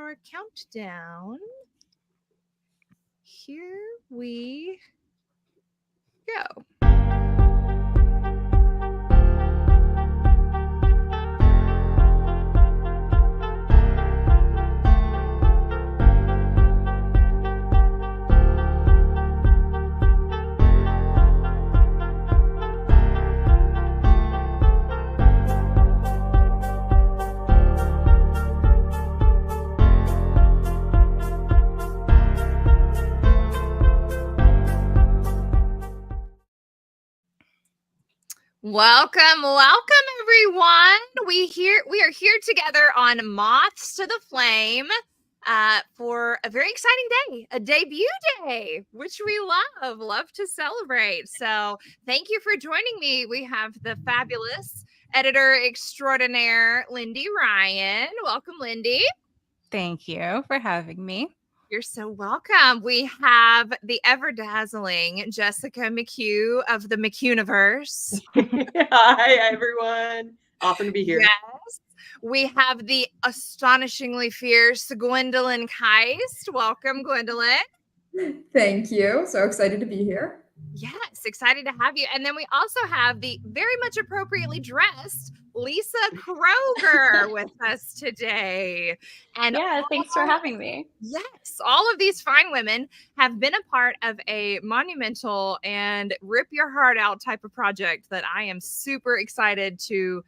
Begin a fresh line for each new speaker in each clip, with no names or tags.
our countdown. Here we go. Welcome, everyone. We are here together on Moths to the Flame for a very exciting day, a debut day, which we love to celebrate. So thank you for joining me. We have the fabulous editor extraordinaire, Lindy Ryan. Welcome, Lindy.
Thank you for having me.
You're so welcome. We have the ever-dazzling Jessica McHugh of the McHugh-niverse.
Hi, everyone. Awesome to be here.
Yes. We have the astonishingly fierce Gwendolyn Keist. Welcome, Gwendolyn.
Thank you. So excited to be here.
Yes, excited to have you. And then we also have the very much appropriately dressed Lisa Kroger with us today. And
yeah, thanks for having me.
Yes, all of these fine women have been a part of a monumental and rip your heart out type of project that I am super excited to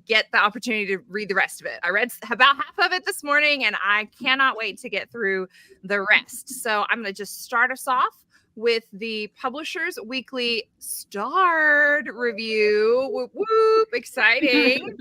get the opportunity to read the rest of it. I read about half of it this morning and I cannot wait to get through the rest. So I'm going to just start us off with the Publishers Weekly starred review. Whoop, whoop, exciting.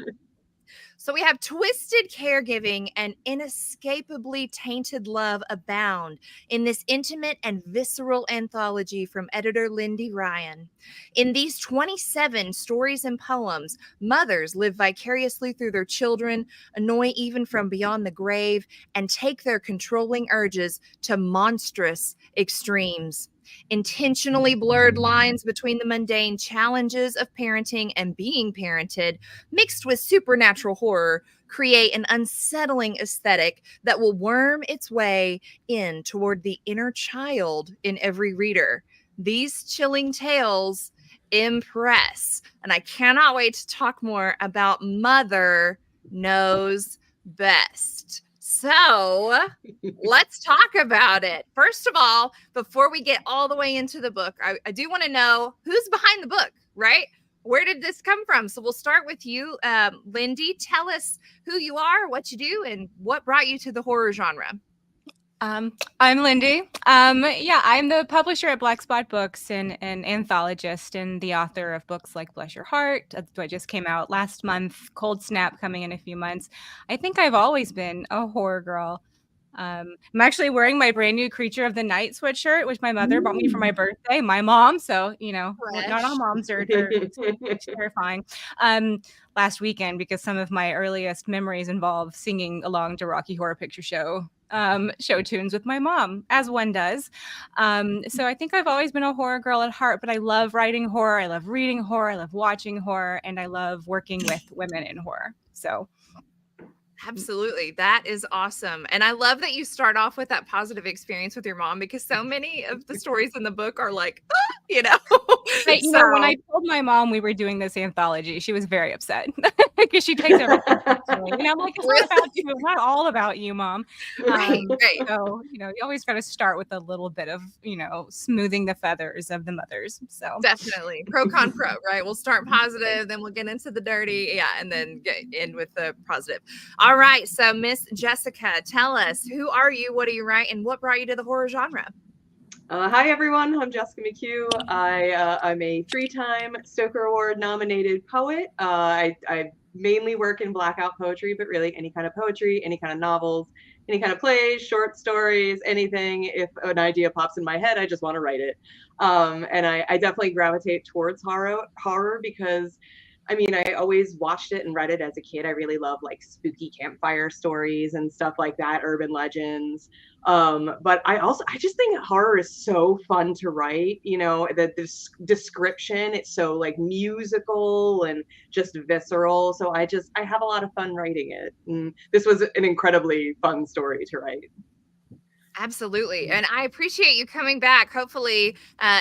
So we have twisted caregiving and inescapably tainted love abound in this intimate and visceral anthology from editor Lindy Ryan. In these 27 stories and poems, mothers live vicariously through their children, annoy even from beyond the grave, and take their controlling urges to monstrous extremes. Intentionally blurred lines between the mundane challenges of parenting and being parented, mixed with supernatural horror, create an unsettling aesthetic that will worm its way in toward the inner child in every reader. These chilling tales impress, and I cannot wait to talk more about Mother Knows Best. So let's talk about it. First of all, before we get all the way into the book, I do want to know who's behind the book, right? Where did this come from? So we'll start with you, Lindy. Tell us who you are, what you do, and what brought you to the horror genre.
I'm Lindy. I'm the publisher at Black Spot Books and an anthologist and the author of books like Bless Your Heart, that just came out last month, Cold Snap coming in a few months. I think I've always been a horror girl. I'm actually wearing my brand new Creature of the Night sweatshirt, which my mother bought me for my birthday, my mom. So, not all moms are terrifying. Last weekend, because some of my earliest memories involve singing along to Rocky Horror Picture Show show tunes with my mom, as one does. So I think I've always been a horror girl at heart, but I love writing horror. I love reading horror. I love watching horror, and I love working with women in horror. So.
Absolutely. That is awesome. And I love that you start off with that positive experience with your mom, because so many of the stories in the book are like,
But, when I told my mom we were doing this anthology, she was very upset because she takes everything personally. And I'm like, it's not about you. It's not all about you, Mom.
Right.
So, you always got to start with a little bit of, smoothing the feathers of the mothers. So
definitely pro, con, pro, right? We'll start positive, then we'll get into the dirty. Yeah. And then end with the positive. All right. So Miss Jessica, tell us, who are you? What do you write? And what brought you to the horror genre?
Hi, everyone. I'm Jessica McHugh. I'm a 3-time Stoker Award nominated poet. I mainly work in blackout poetry, but really any kind of poetry, any kind of novels, any kind of plays, short stories, anything. If an idea pops in my head, I just want to write it. And I definitely gravitate towards horror because I mean, I always watched it and read it as a kid. I really love like spooky campfire stories and stuff like that, urban legends. But I just think horror is so fun to write. You know, this description, it's so like musical and just visceral. So I have a lot of fun writing it. And this was an incredibly fun story to write.
Absolutely. And I appreciate you coming back. Hopefully,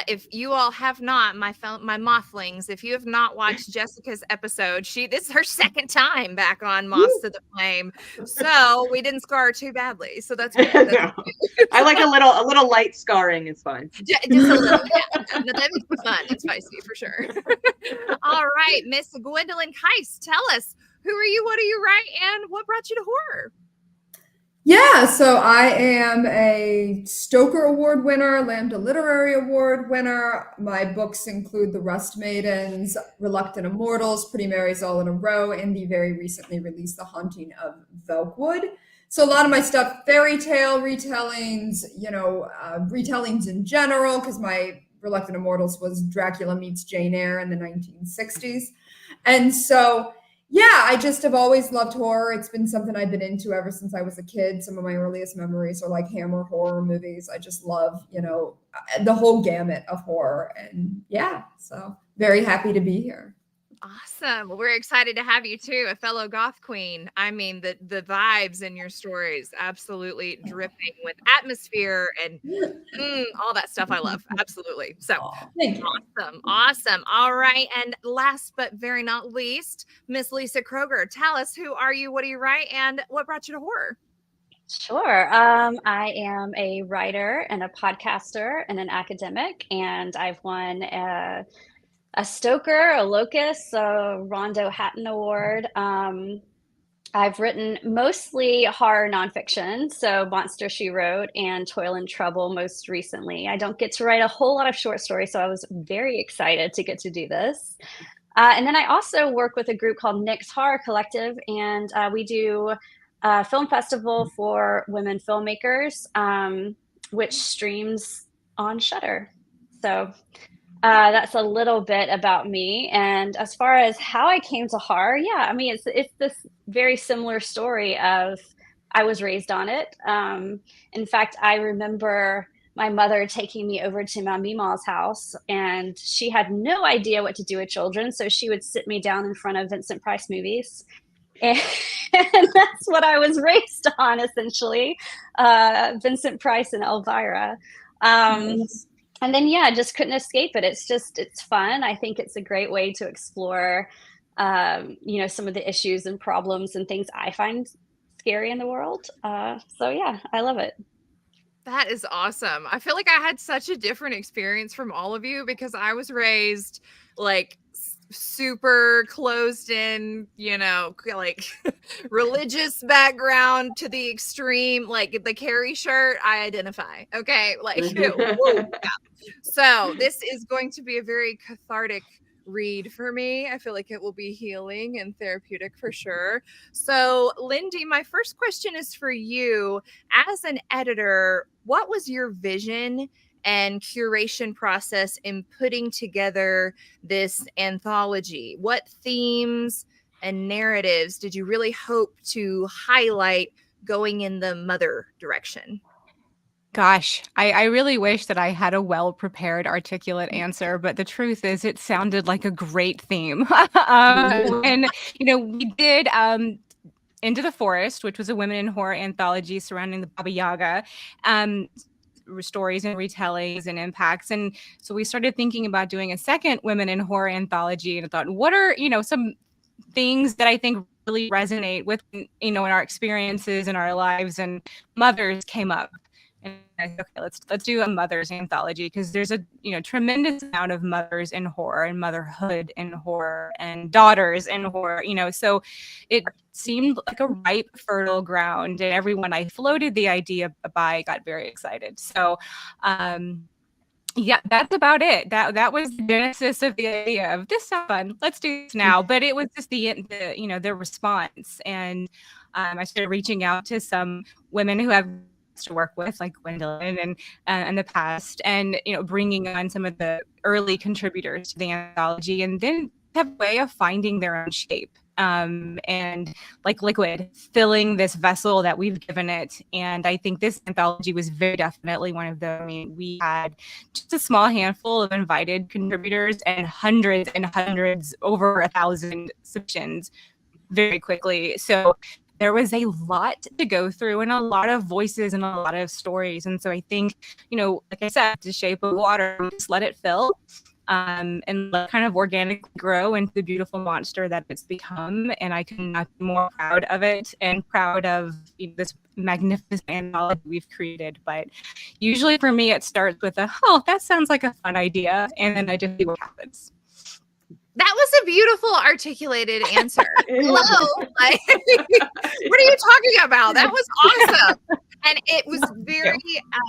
if you all have not, my mothlings, if you have not watched Jessica's episode, this is her second time back on Moths to the Flame. So we didn't scar her too badly. So that's good.
No. I like a little light scarring is fine.
Just a little. Yeah. No, that makes it fun and spicy for sure. All right, Miss Gwendolyn Keiss, tell us, who are you, what do you write, and what brought you to horror?
Yeah, so I am a Stoker Award winner, Lambda Literary Award winner. My books include The Rust Maidens, Reluctant Immortals, Pretty Mary's All in a Row, and the very recently released The Haunting of Velkwood. So a lot of my stuff, fairy tale retellings, retellings in general, because my Reluctant Immortals was Dracula meets Jane Eyre in the 1960s. And so yeah, I just have always loved horror. It's been something I've been into ever since I was a kid. Some of my earliest memories are like Hammer horror movies. I just love, the whole gamut of horror. And yeah, so very happy to be here.
Awesome. Well, we're excited to have you too, a fellow goth queen. I mean, the vibes in your stories, absolutely dripping with atmosphere and all that stuff I love. Absolutely. So awesome. All right. And last but very not least, Miss Lisa Kroger, tell us, who are you, what do you write, and what brought you to horror?
Sure. I am a writer and a podcaster and an academic, and I've won a Stoker, a Locus, a Rondo Hatton Award. I've written mostly horror nonfiction, so Monster, She Wrote, and Toil and Trouble most recently. I don't get to write a whole lot of short stories, so I was very excited to get to do this. And then I also work with a group called Nick's Horror Collective, and we do a film festival for women filmmakers, which streams on Shudder. So that's a little bit about me. And as far as how I came to horror, yeah, I mean, it's this very similar story of I was raised on it. In fact, I remember my mother taking me over to my Meemaw's house, and she had no idea what to do with children. So she would sit me down in front of Vincent Price movies. And that's what I was raised on, essentially. Vincent Price and Elvira. And then, yeah, just couldn't escape it. It's fun. I think it's a great way to explore, some of the issues and problems and things I find scary in the world. So yeah, I love it.
That is awesome. I feel like I had such a different experience from all of you because I was raised like super closed in, like religious background to the extreme, like the Carrie shirt, I identify. Okay. Like, whoa, yeah. So this is going to be a very cathartic read for me. I feel like it will be healing and therapeutic for sure. So, Lindy, my first question is for you. As an editor, what was your vision and curation process in putting together this anthology? What themes and narratives did you really hope to highlight going in the mother direction?
Gosh, I really wish that I had a well-prepared, articulate answer, but the truth is it sounded like a great theme. And, we did Into the Forest, which was a women in horror anthology surrounding the Baba Yaga, stories and retellings and impacts. And so we started thinking about doing a second women in horror anthology, and I thought, what are, some things that I think really resonate with, in our experiences in our lives, and mothers came up. And I said, okay, let's do a mother's anthology, because there's a tremendous amount of mothers in horror and motherhood in horror and daughters in horror, so it seemed like a ripe, fertile ground, and everyone I floated the idea by got very excited. So yeah, that's about it. That was the genesis of the idea of this sounds fun. Let's do this now. But it was just the response, and I started reaching out to some women who have to work with, like Gwendolyn and in the past, and bringing on some of the early contributors to the anthology, and then have a way of finding their own shape. And like liquid filling this vessel that we've given it. And I think this anthology was very definitely one of them. I mean, we had just a small handful of invited contributors and hundreds, over 1,000 submissions very quickly. So there was a lot to go through and a lot of voices and a lot of stories. And so I think, like I said, The Shape of Water, we just let it fill. And let kind of organically grow into the beautiful monster that it's become. And I could not be more proud of it and proud of this magnificent anthology we've created. But usually for me, it starts with that sounds like a fun idea. And then I just see what happens.
That was a beautiful articulated answer. Hello. Like, what are you talking about? That was awesome. And it was very,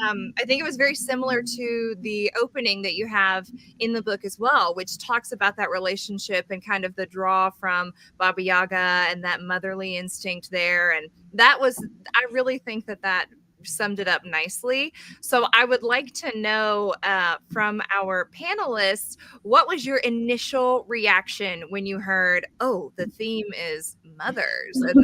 I think it was very similar to the opening that you have in the book as well, which talks about that relationship and kind of the draw from Baba Yaga and that motherly instinct there. And that was, I really think that summed it up nicely. So I would like to know from our panelists, what was your initial reaction when you heard, oh, the theme is mothers, and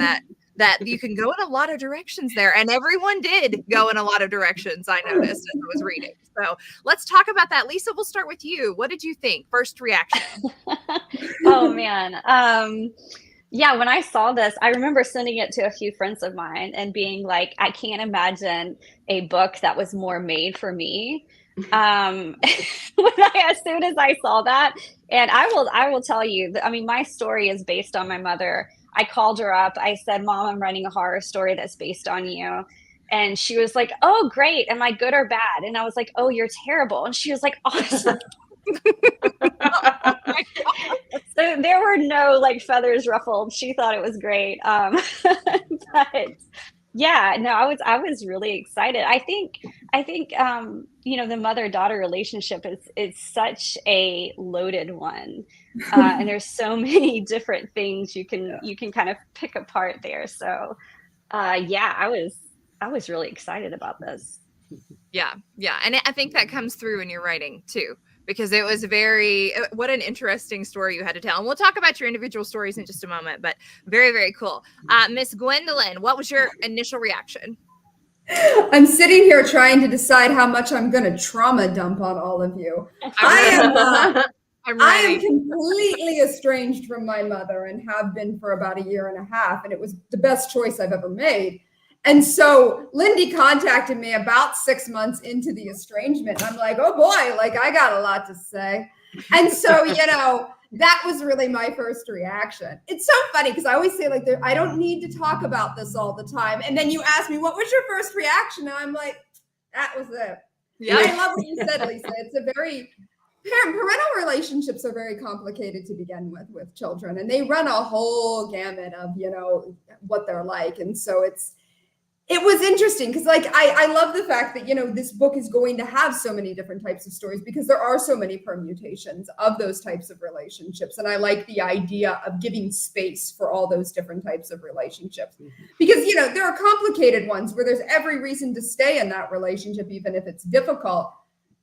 that you can go in a lot of directions there. And everyone did go in a lot of directions, I noticed as I was reading. So let's talk about that. Lisa, we'll start with you. What did you think? First reaction.
Oh, man. Yeah, when I saw this, I remember sending it to a few friends of mine and being like, I can't imagine a book that was more made for me. As soon as I saw that, and I will tell you, I mean, my story is based on my mother. I called her up. I said, Mom, I'm writing a horror story that's based on you. And she was like, oh, great. Am I good or bad? And I was like, oh, you're terrible. And she was like, awesome. So there were no feathers ruffled. She thought it was great. But yeah, no, I was really excited. I think the mother-daughter relationship is such a loaded one. And there's so many different things you can kind of pick apart there. So yeah, I was really excited about this.
Yeah. And I think that comes through in your writing too, because it was what an interesting story you had to tell. And we'll talk about your individual stories in just a moment, but very, very cool. Miss Gwendolyn, what was your initial reaction?
I'm sitting here trying to decide how much I'm going to trauma dump on all of you. I am completely estranged from my mother and have been for about 1.5 years, and it was the best choice I've ever made. And so Lindy contacted me about 6 months into the estrangement. I'm like, oh boy, I got a lot to say. And so, that was really my first reaction. It's so funny because I always say I don't need to talk about this all the time. And then you ask me, what was your first reaction? And I'm like, that was it. Yeah. I love what you said, Lisa. It's a very, parental relationships are very complicated to begin with children. And they run a whole gamut of, what they're like. And so it was interesting because I love the fact that, this book is going to have so many different types of stories because there are so many permutations of those types of relationships. And I like the idea of giving space for all those different types of relationships because, there are complicated ones where there's every reason to stay in that relationship, even if it's difficult.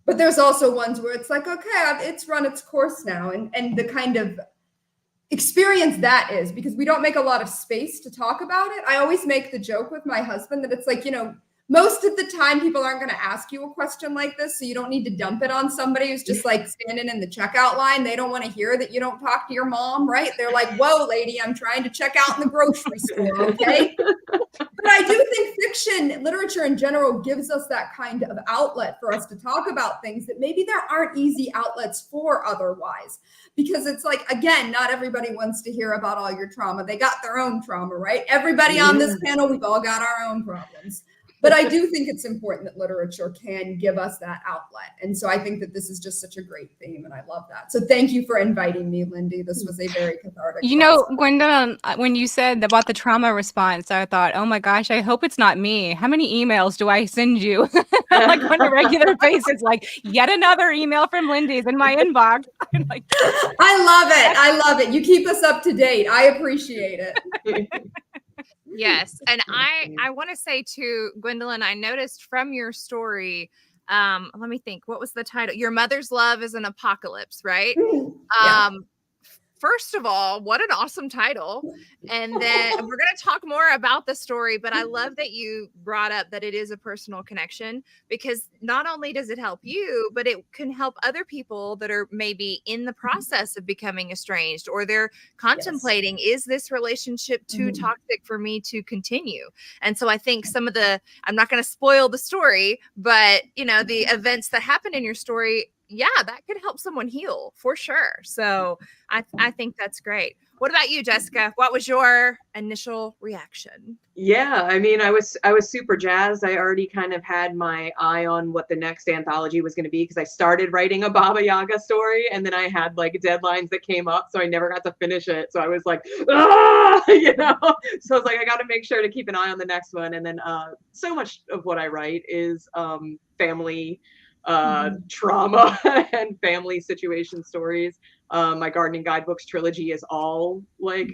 But there's also ones where it's okay, it's run its course now. And the kind of experience that is, because we don't make a lot of space to talk about it. I always make the joke with my husband that it's most of the time people aren't going to ask you a question like this, so you don't need to dump it on somebody who's just standing in the checkout line. They don't want to hear that you don't talk to your mom, right? They're like, whoa, lady, I'm trying to check out in the grocery store, okay? But I do think fiction, literature in general, gives us that kind of outlet for us to talk about things that maybe there aren't easy outlets for otherwise. Because it's again, not everybody wants to hear about all your trauma. They got their own trauma, right? Everybody on this panel, we've all got our own problems. But I do think it's important that literature can give us that outlet. And so I think that this is just such a great theme, and I love that. So thank you for inviting me, Lindy. This was a very cathartic process.
Gwendolyn, when you said about the trauma response, I thought, oh my gosh, I hope it's not me. How many emails do I send you on a regular basis? Yet another email from Lindy's in my inbox.
I love it. You keep us up to date. I appreciate it.
Yes. And I want to say to Gwendolyn, I noticed from your story, let me think, what was the title? Your Mother's Love is an Apocalypse, right?
Yeah.
first of all, what an awesome title. And then we're going to talk more about the story, but I love that you brought up that it is a personal connection, because not only does it help you, but it can help other people that are maybe in the process of becoming estranged, or they're contemplating, is this relationship too toxic for me to continue? And so I think some of the, I'm not going to spoil the story, but you know, the events that happen in your story, that could help someone heal for sure. So I think that's great. What about you, Jessica? What was your initial reaction?
Yeah, I mean, I was super jazzed. I already kind of had my eye on what the next anthology was going to be, because I started writing a Baba Yaga story, and then I had like deadlines that came up, so I never got to finish it. So I was like, you know. So I was like, I got to make sure to keep an eye on the next one. And then so much of what I write is family trauma and family situation stories. My gardening guidebooks trilogy is all like,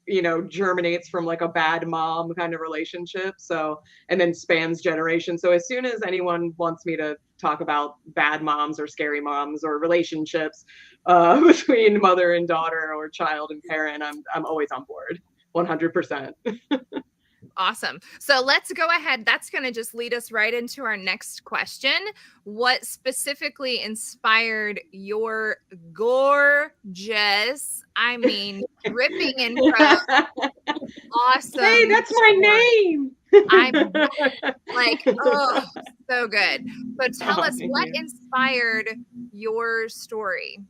you know, germinates from like a bad mom kind of relationship. So, and then spans generations. So as soon as anyone wants me to talk about bad moms or scary moms or relationships between mother and daughter or child and parent, I'm always on board, 100%.
Awesome. So let's go ahead. That's going to just lead us right into our next question. What specifically inspired your gorgeous, I mean, dripping in prose, awesome.
Hey, that's my name.
I'm like, oh, so good. But tell us, what inspired your story?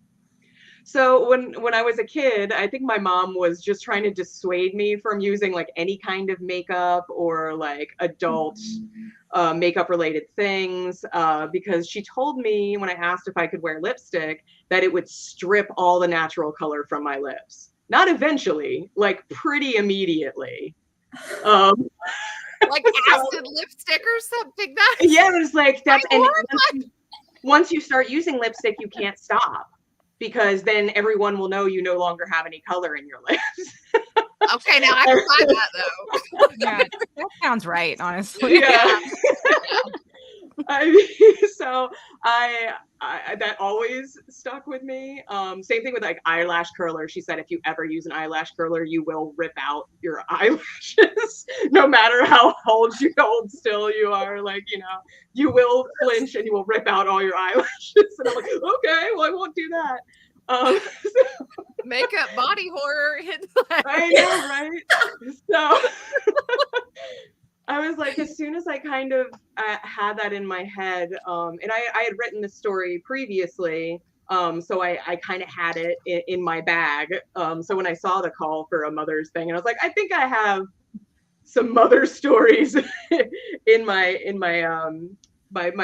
So when I was a kid, I think my mom was just trying to dissuade me from using like any kind of makeup or like adult makeup related things, because she told me when I asked if I could wear lipstick that it would strip all the natural color from my lips. Not eventually, like pretty immediately.
Like acid lipstick or something?
Yeah, it was like that's, and once you start using lipstick, you can't stop, because then everyone will know you no longer have any color in your lips.
Okay, now I can find that though.
Yeah, that sounds right, honestly.
Yeah. I mean, so I that always stuck with me. Same thing with like eyelash curler. She said if you ever use an eyelash curler, you will rip out your eyelashes, no matter how old still you are. Like, you know, you will flinch and you will rip out all your eyelashes. And I'm like, okay, well, I won't do that.
Makeup body horror.
I know, right? So I was like, as soon as I kind of had that in my head, and I had written this story previously, so I kind of had it in my bag. So when I saw the call for a mother's thing, and I was like, I think I have some mother stories in my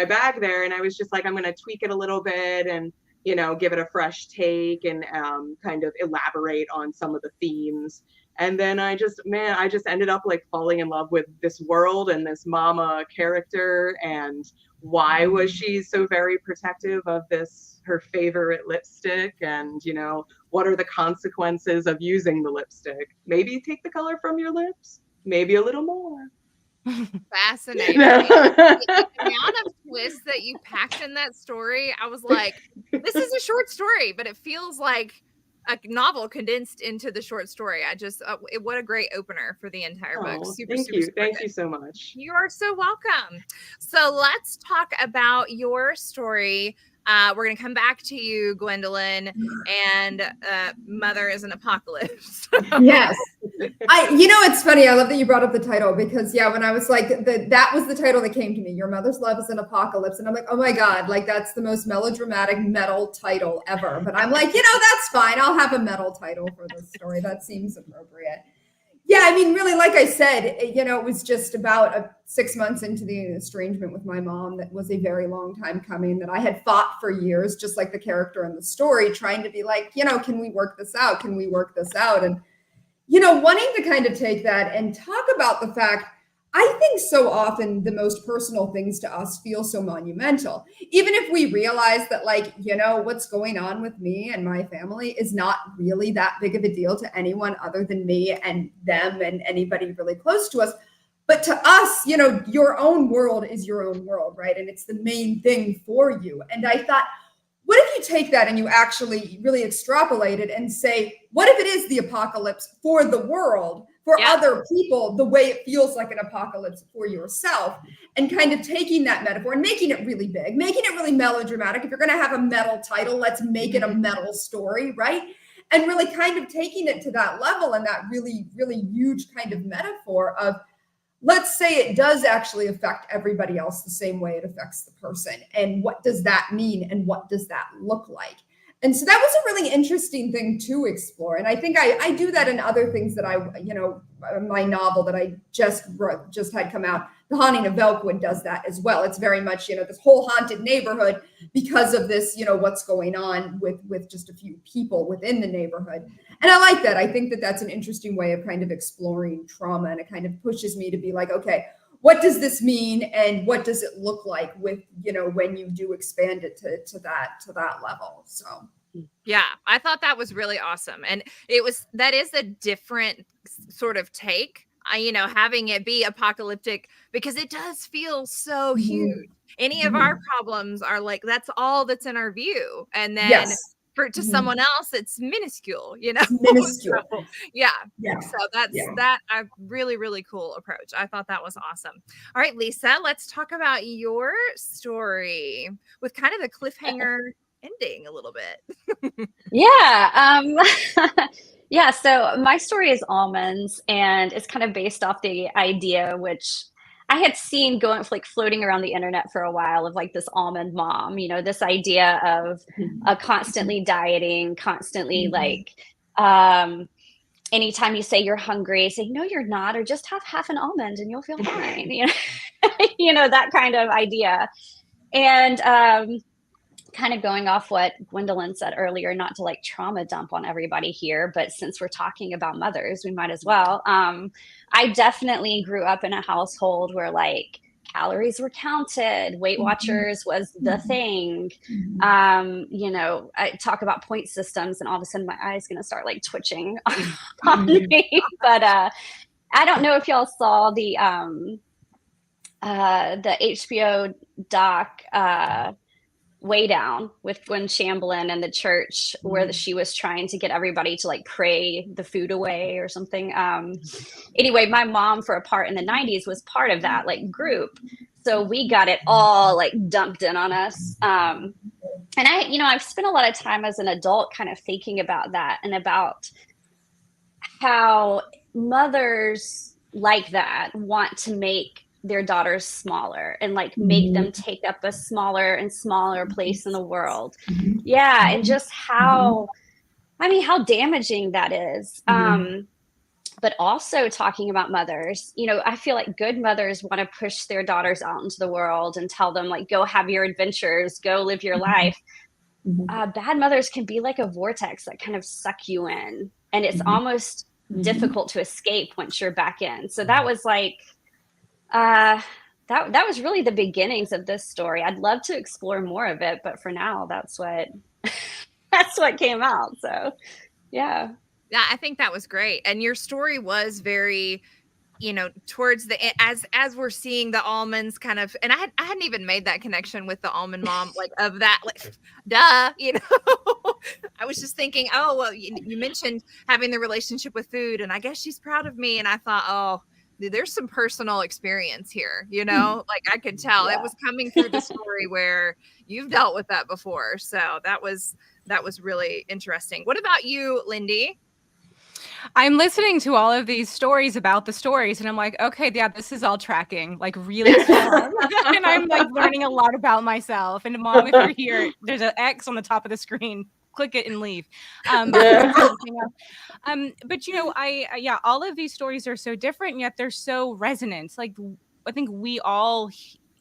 bag there, and I was just like, I'm going to tweak it a little bit and, you know, give it a fresh take and kind of elaborate on some of the themes. And then I just ended up like falling in love with this world and this mama character. And why was she so very protective of this, her favorite lipstick? And, you know, what are the consequences of using the lipstick? Maybe take the color from your lips, maybe a little more.
Fascinating. The amount of twists that you packed in that story, I was like, this is a short story, but it feels like a novel condensed into the short story. I just, what a great opener for the entire book.
Thank you so much.
You are so welcome. So let's talk about your story. We're going to come back to you, Gwendolyn, and Mother is an Apocalypse.
Yes. You know, it's funny. I love that you brought up the title, because when I was like, that was the title that came to me. Your Mother's Love is an Apocalypse. And I'm like, oh my God, like that's the most melodramatic metal title ever. But I'm like, you know, that's fine. I'll have a metal title for this story. That seems appropriate. Yeah, I mean, really, like I said, you know, it was just about 6 months into the estrangement with my mom that was a very long time coming, that I had fought for years, just like the character in the story, trying to be like, you know, can we work this out? Can we work this out? And, you know, wanting to kind of take that and talk about the fact, I think so often the most personal things to us feel so monumental, even if we realize that, like, you know, what's going on with me and my family is not really that big of a deal to anyone other than me and them and anybody really close to us. But to us, you know, your own world is your own world, right? And it's the main thing for you. And I thought, what if you take that and you actually really extrapolate it and say, what if it is the apocalypse for the world, for other people, the way it feels like an apocalypse for yourself, and kind of taking that metaphor and making it really big, making it really melodramatic. If you're going to have a metal title, let's make it a metal story, right? And really kind of taking it to that level and that really, really huge kind of metaphor of, let's say it does actually affect everybody else the same way it affects the person. And what does that mean? And what does that look like? And so that was a really interesting thing to explore. And I think I do that in other things that my novel that I just had come out, The Haunting of Velkwood, does that as well. It's very much, this whole haunted neighborhood because of this, what's going on with just a few people within the neighborhood. And I like that. I think that that's an interesting way of kind of exploring trauma, and it kind of pushes me to be like, okay, what does this mean, and what does it look like with, when you do expand it to that level? So
yeah, I thought that was really awesome. And that is a different sort of take, having it be apocalyptic, because it does feel so huge. Any of our problems are like, that's all that's in our view. And then to someone else, it's minuscule,
Minuscule.
So, yeah. So that a really, really cool approach. I thought that was awesome. All right, Lisa, let's talk about your story with kind of the cliffhanger ending a little bit.
Yeah. Yeah. So my story is almonds, and it's kind of based off the idea, which I had seen floating around the internet for a while, of like this almond mom, this idea of constantly dieting, constantly anytime you say you're hungry, say, no, you're not, or just have half an almond and you'll feel fine. That kind of idea. And kind of going off what Gwendolyn said earlier, not to like trauma dump on everybody here, but since we're talking about mothers, we might as well. I definitely grew up in a household where like calories were counted, Weight Watchers was the thing. I talk about point systems, and all of a sudden my eye's going to start like twitching on me. But I don't know if y'all saw the HBO doc, Way Down, with Gwen Shamblin and the church, where she was trying to get everybody to like pray the food away or something. Anyway, my mom, for a part in the 90s, was part of that like group. So we got it all like dumped in on us. And I've spent a lot of time as an adult kind of thinking about that, and about how mothers like that want to make their daughters smaller and like make them take up a smaller and smaller place in the world. Yeah. And just how damaging that is. But also talking about mothers, I feel like good mothers want to push their daughters out into the world and tell them like, go have your adventures, go live your life. Bad mothers can be like a vortex that kind of suck you in, and it's almost difficult to escape once you're back in. So that was like, that was really the beginnings of this story. I'd love to explore more of it, but for now, that's what came out. So, yeah.
Yeah, I think that was great. And your story was very, towards the as we're seeing the almonds kind of, and I hadn't even made that connection with the almond mom, like of that, like, duh, I was just thinking, oh, well, you mentioned having the relationship with food, and I guess she's proud of me. And I thought, oh, there's some personal experience here, like I could tell it was coming through the story where you've dealt with that before. So that was really interesting. What about you, Lindy?
I'm listening to all of these stories about the stories, and I'm like, okay, yeah, this is all tracking like really strong. And I'm like learning a lot about myself. And Mom, if you're here, there's an X on the top of the screen. Click it and leave. But all of these stories are so different, yet they're so resonant. Like, I think we all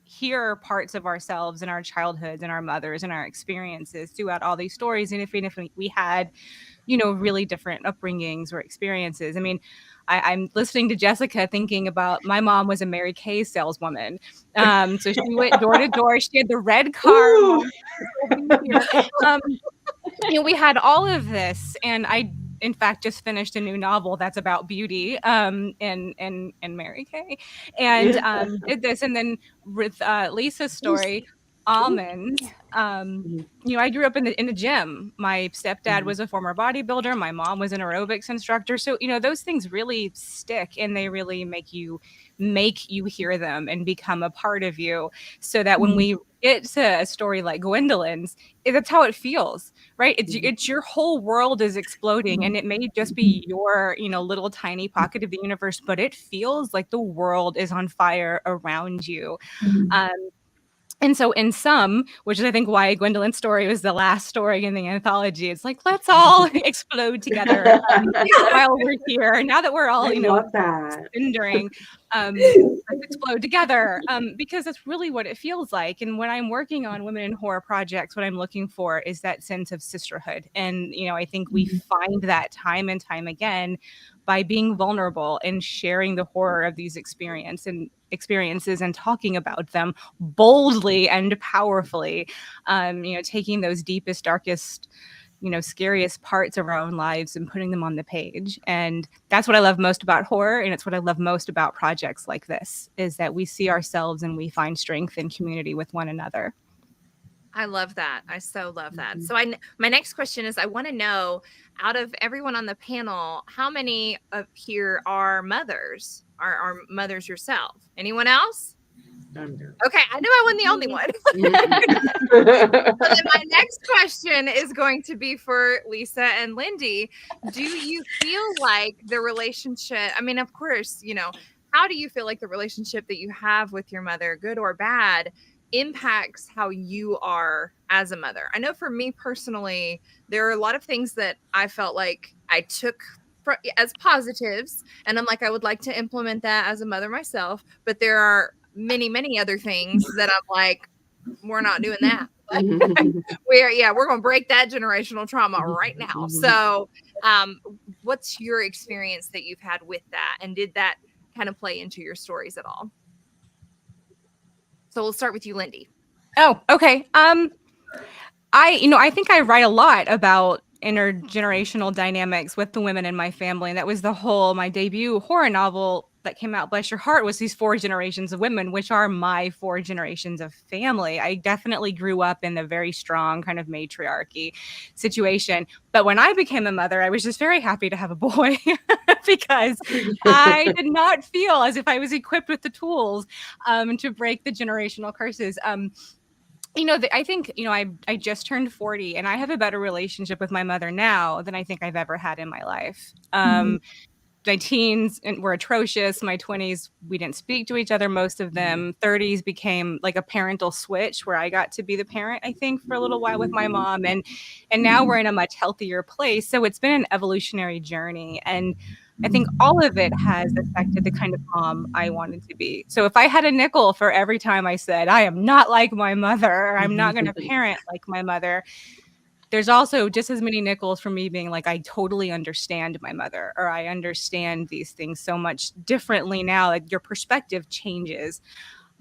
hear parts of ourselves in our childhoods and our mothers and our experiences throughout all these stories. And if we had, really different upbringings or experiences. I mean, I'm listening to Jessica thinking about my mom was a Mary Kay saleswoman. So she went door to door. She had the red car. We had all of this, and I, in fact, just finished a new novel that's about beauty, and Mary Kay, and did this, and then with Lisa's story, almonds. I grew up in the gym. My stepdad was a former bodybuilder. My mom was an aerobics instructor. So, those things really stick, and they really make you hear them and become a part of you, so that when we get to a story like Gwendolyn's, that's how it feels, right? It's your whole world is exploding, and it may just be your, little tiny pocket of the universe, but it feels like the world is on fire around you. And so in some, which is I think why Gwendolyn's story was the last story in the anthology, it's like, let's all explode together while we're here. Now that we're all, cindering, let's explode together, because that's really what it feels like. And when I'm working on women in horror projects, what I'm looking for is that sense of sisterhood. And, I think we find that time and time again by being vulnerable and sharing the horror of these experiences and talking about them boldly and powerfully, taking those deepest, darkest, scariest parts of our own lives and putting them on the page. And that's what I love most about horror. And it's what I love most about projects like this, is that we see ourselves and we find strength in community with one another.
I love that. I so love that. So my next question is, I want to know, out of everyone on the panel, how many of here are mothers? Are mothers yourself? Anyone else? Okay, I knew I wasn't the only one. So then my next question is going to be for Lisa and Lindy. Do you feel like the relationship, I mean, of course, how do you feel like the relationship that you have with your mother, good or bad, impacts how you are as a mother? I know for me personally, there are a lot of things that I felt like I took as positives, and I'm like, I would like to implement that as a mother myself, but there are many, many other things that I'm like, we're not doing that. We're going to break that generational trauma right now. So what's your experience that you've had with that, and did that kind of play into your stories at all? So we'll start with you, Lindy.
Oh, okay. I think I write a lot about intergenerational dynamics with the women in my family. And that was my debut horror novel that came out, Bless Your Heart, was these 4 generations of women, which are my 4 generations of family. I definitely grew up in a very strong kind of matriarchy situation. But when I became a mother, I was just very happy to have a boy because I did not feel as if I was equipped with the tools to break the generational curses. I think, I just turned 40, and I have a better relationship with my mother now than I think I've ever had in my life. My teens were atrocious. My 20s, we didn't speak to each other, most of them. 30s became like a parental switch where I got to be the parent, I think, for a little while with my mom. And now we're in a much healthier place. So it's been an evolutionary journey. And I think all of it has affected the kind of mom I wanted to be. So if I had a nickel for every time I said, I am not like my mother, or I'm not going to parent like my mother, there's also just as many nickels from me being like, I totally understand my mother, or I understand these things so much differently now. Like, your perspective changes.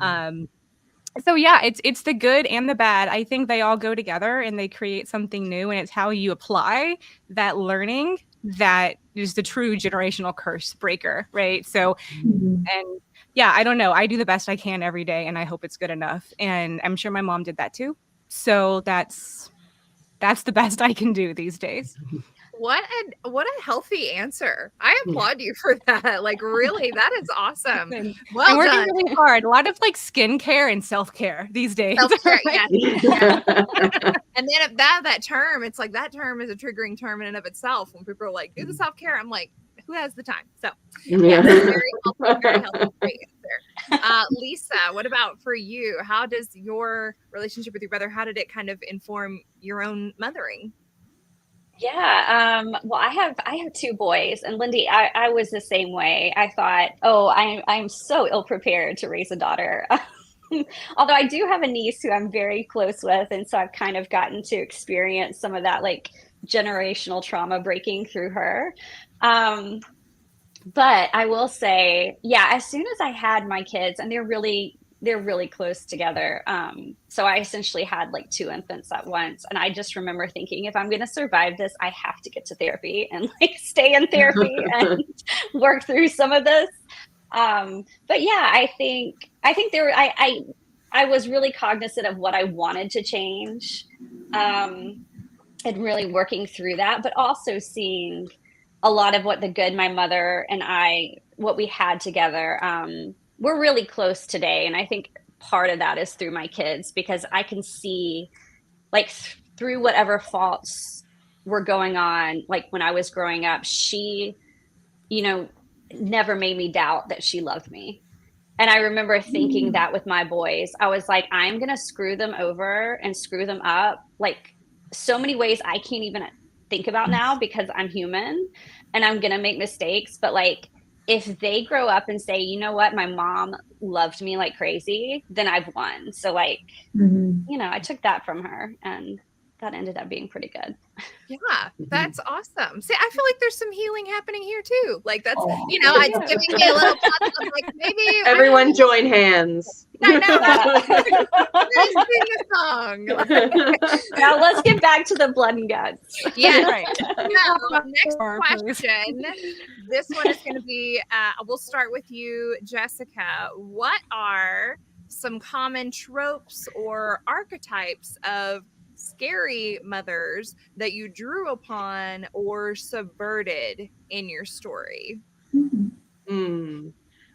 So yeah, it's the good and the bad. I think they all go together and they create something new, and it's how you apply that learning that is the true generational curse breaker, right? So, and yeah, I don't know. I do the best I can every day, and I hope it's good enough. And I'm sure my mom did that too. So that's the best I can do these days.
What a healthy answer. I applaud you for that. Like, really, that is awesome. Well
I'm working
done.
really hard. A lot of like skincare and self-care these days.
Self-care, yeah. And then that term, it's like, that term is a triggering term in and of itself. When people are like, do the self-care, I'm like, who has the time? So yeah, very healthy, great answer. Lisa, what about for you? How does your relationship with your brother, how did it kind of inform your own mothering?
Yeah. Well, I have 2 boys, and Lindy, I was the same way. I thought, I'm so ill prepared to raise a daughter. Although I do have a niece who I'm very close with, and so I've kind of gotten to experience some of that like generational trauma breaking through her. But I will say, yeah, as soon as I had my kids, and they're really close together. So I essentially had like 2 infants at once. And I just remember thinking, if I'm going to survive this, I have to get to therapy and like stay in therapy and work through some of this. But yeah, I think I was really cognizant of what I wanted to change, and really working through that, but also seeing a lot of what the good my mother and I, what we had together. We're really close today, and I think part of that is through my kids, because I can see, like, through whatever faults were going on, like when I was growing up, she, you know, never made me doubt that she loved me. And I remember thinking that with my boys, I was like, I'm going to screw them over and screw them up, like, so many ways I can't even think about now, because I'm human and I'm going to make mistakes. But like, if they grow up and say, you know what, my mom loved me like crazy, then I've won. So like, you know, I took that from her, and that ended up being pretty good.
Yeah, that's awesome. See, I feel like there's some healing happening here too. Like that's,
Aw.
you know, it's giving me a little plus of like maybe
Everyone join hands.
I know. Let's sing a song.
Now let's get back to the blood and guts.
Yeah.
Right.
So, next
Or please.
question. This one is going to be, we'll start with you, Jessica. What are some common tropes or archetypes of scary mothers that you drew upon or subverted in your story?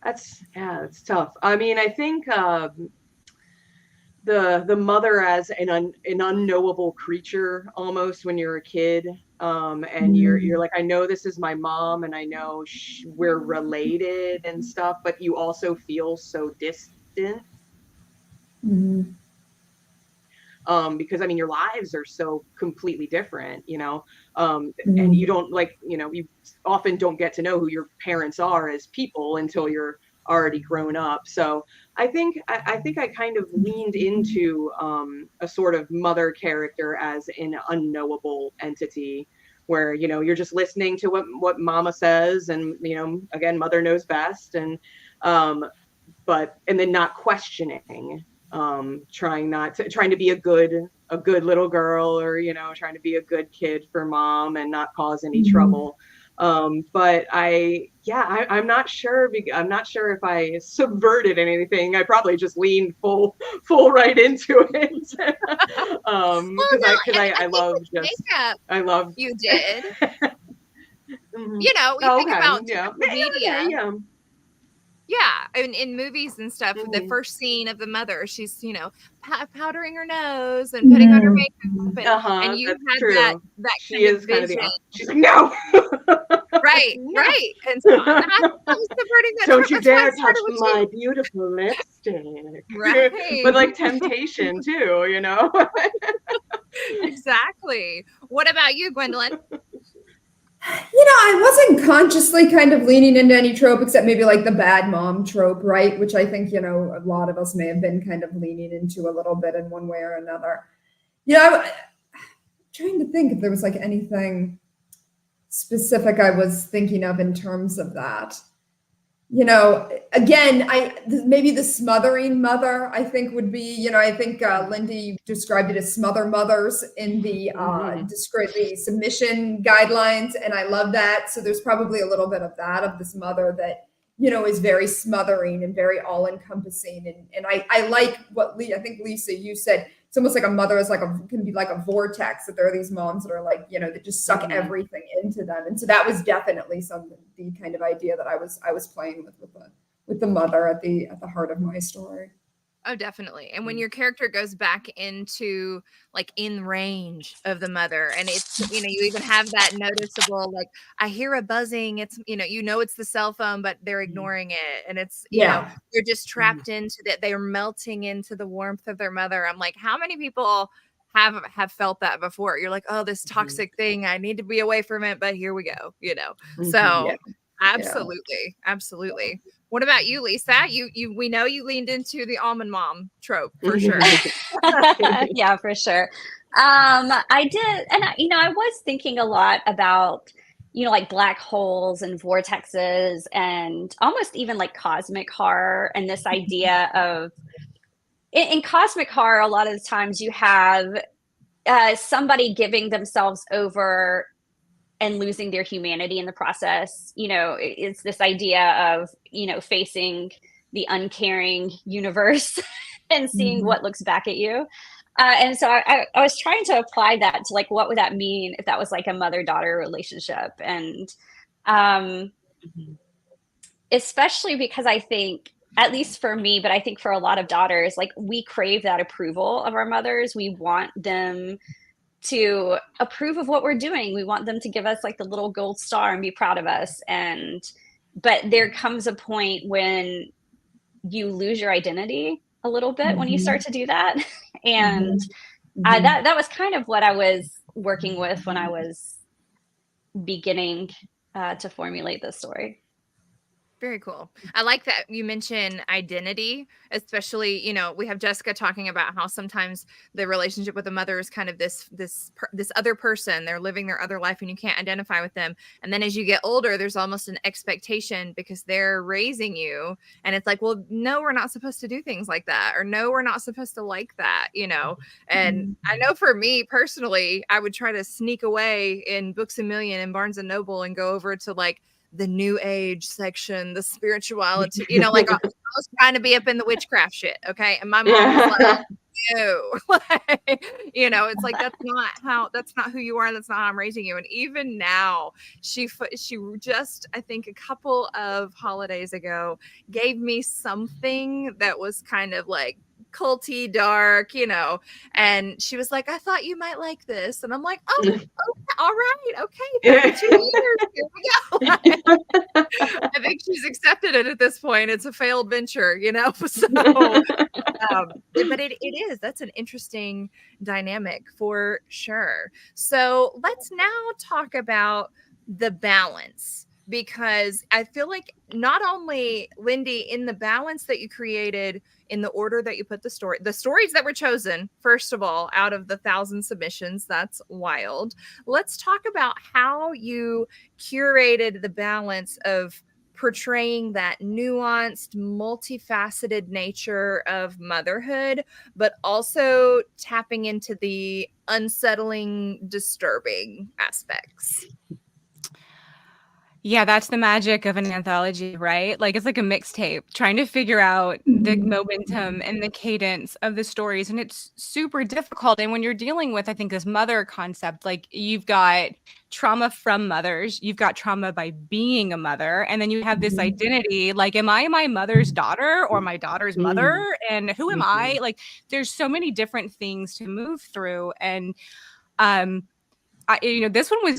That's tough. I mean, I think the mother as an unknowable creature almost when you're a kid, and you're like, I know this is my mom, and I know we're related and stuff, but you also feel so distant. Because I mean, your lives are so completely different, you know, and you don't, like, you know, you often don't get to know who your parents are as people until you're already grown up. So I think I kind of leaned into a sort of mother character as an unknowable entity, where, you know, you're just listening to what mama says, and, you know, again, mother knows best, and then not questioning, trying to be a good little girl, or, you know, trying to be a good kid for mom and not cause any trouble. But I'm not sure. I'm not sure if I subverted anything. I probably just leaned full right into it. I love
You did.
Mhm.
You know, you think
Okay,
about
yeah.
media.
Yeah.
Yeah, in movies and stuff, the first scene of the mother, she's, you know, powdering her nose and putting on her makeup, and you
That's
had
true.
that
She
kind of
is kind of
vision.
she's like, no.
Right,
No.
right. And so I was subverting that.
Don't
trope.
you
That's why I
dare touch
started with
my
you.
beautiful lipstick.
Right.
But like temptation too, you know.
Exactly. What about you, Gwendolyn?
You know, I wasn't consciously kind of leaning into any trope except maybe like the bad mom trope, right? Which I think, you know, a lot of us may have been kind of leaning into a little bit in one way or another. You know, I'm trying to think if there was like anything specific I was thinking of in terms of that. You know, again, maybe the smothering mother, I think would be, you know, I think Lindy described it as smother mothers in the the submission guidelines, and I love that. So there's probably a little bit of that, of this mother that, you know, is very smothering and very all encompassing, and I like what I think, Lisa, you said. It's almost like a mother is can be like a vortex, that there are these moms that are like, you know, that just suck everything into them. And so that was definitely the kind of idea that I was playing with the mother at the heart of my story.
Oh, definitely. And when your character goes back into like in range of the mother, and it's, you know, you even have that noticeable, like, I hear a buzzing. It's, you know, it's the cell phone, but they're ignoring it. And it's, you know, they're just trapped into that. They are melting into the warmth of their mother. I'm like, how many people have felt that before? You're like, oh, this toxic thing, I need to be away from it, but here we go, you know? So absolutely. Absolutely. What about you, Lisa? We know you leaned into the almond mom trope for sure.
Yeah, for sure. I did, and I was thinking a lot about, you know, like black holes and vortexes, and almost even like cosmic horror, and this idea of in cosmic horror, a lot of the times you have somebody giving themselves over and losing their humanity in the process. You know, it's this idea of, you know, facing the uncaring universe and seeing what looks back at you. And so I was trying to apply that to like, what would that mean if that was like a mother-daughter relationship? And um, especially because I think, at least for me, but I think for a lot of daughters, like we crave that approval of our mothers. We want them to approve of what we're doing. We want them to give us like the little gold star and be proud of us. But there comes a point when you lose your identity a little bit when you start to do that. And that was kind of what I was working with when I was beginning to formulate this story.
Very cool. I like that you mention identity, especially, you know, we have Jessica talking about how sometimes the relationship with the mother is kind of this other person. They're living their other life and you can't identify with them. And then as you get older, there's almost an expectation because they're raising you. And it's like, well, no, we're not supposed to do things like that. Or no, we're not supposed to like that, you know? And I know for me personally, I would try to sneak away in Books A Million and Barnes and Noble and go over to like the new age section, the spirituality, you know, like I was trying to be up in the witchcraft shit. Okay. And my mom was like, no, like, you know, it's like, that's not who you are. That's not how I'm raising you. And even now she just, I think a couple of holidays ago gave me something that was kind of like culty dark, you know, and she was like, I thought you might like this. And I'm like, oh, okay, all right, okay, 32 years, here we go. I think she's accepted it at this point. It's a failed venture, you know. So but it is, that's an interesting dynamic for sure. So let's now talk about the balance, because I feel like not only, Lindy, in the balance that you created, in the order that you put the stories that were chosen, first of all, out of the 1,000 submissions, that's wild. Let's talk about how you curated the balance of portraying that nuanced, multifaceted nature of motherhood, but also tapping into the unsettling, disturbing aspects.
Yeah, that's the magic of an anthology, right? Like it's like a mixtape, trying to figure out the momentum and the cadence of the stories. And it's super difficult. And when you're dealing with, I think, this mother concept, like you've got trauma from mothers, you've got trauma by being a mother, and then you have this identity, like, am I my mother's daughter or my daughter's mother? And who am I? Like there's so many different things to move through. And this one